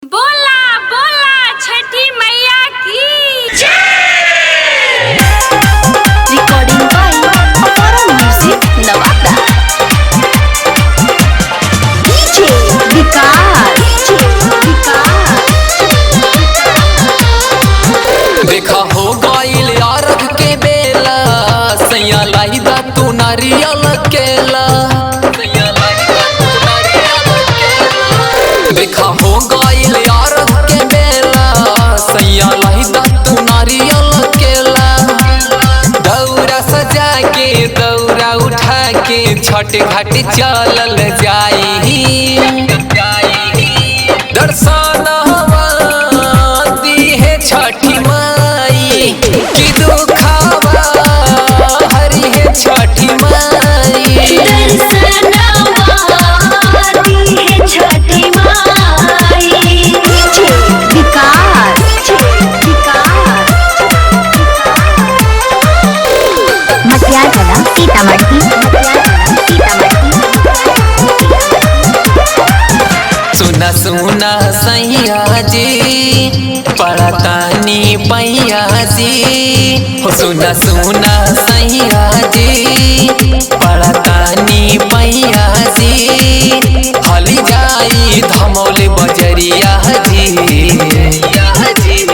बोला बोला छठी मैया की जय। Recording by Apara music Nawada. DJ Vikas देखा हो गईल यारग के बेला सैया लाइदा तू नारियल केला। देखा हो गईल यारग के बेला सैया लाइदा तू नारियल केला। दौरा सजा के दौरा उठा के छठ घाट चलल जाई। दर्शन है छठी माई की दुखावा हरी है छठी माई। सुना सुना सैया जी पड़तानी पैया जी हो। सुना सुना सैया जी पड़तानी पैया जी। हली जाई धमौले बजरिया जी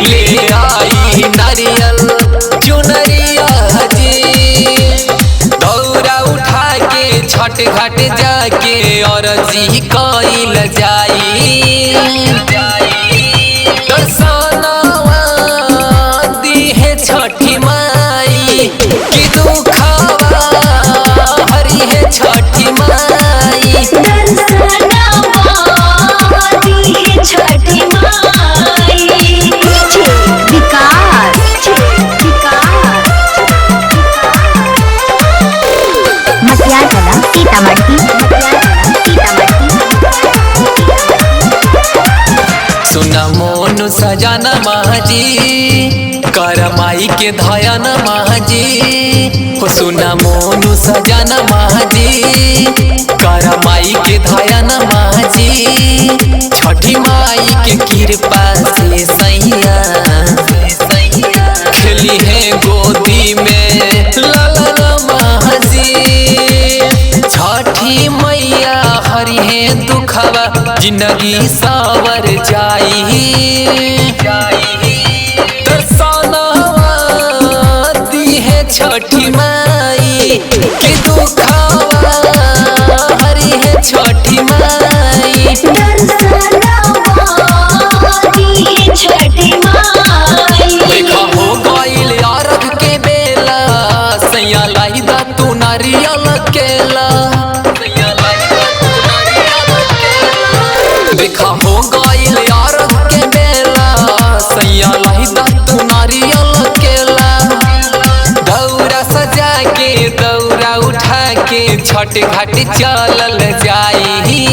ले आई नारियल चुनरिया जी। दौरा उठा के छठ घाट जाके और जी कइल जाई। दर्शनवा दी है छठी माई की दुखावा हरी है छठी माई। सुना मोनु सजाना माजी कर माई के धयन माजी हो। सुना मोनु सजाना माजी कर माई के धयन माजी। छठी माई के कृपा से सैया खेली है गोदी में ललन माजी। छठी मैया हरी है दुखवा जिंदगी सावर जाई। दर्शनवा दी है छठी माई की दुखवा हरी है छठी माई। देखा हो गईल यारग के बेला सैया लाइदा तू नारियल केला। देखा हो गईल यारग के बेला सैया लाइदा तू नारियल केला। दौरा सजा के दौरा उठा के छठ घाट चलल जाई।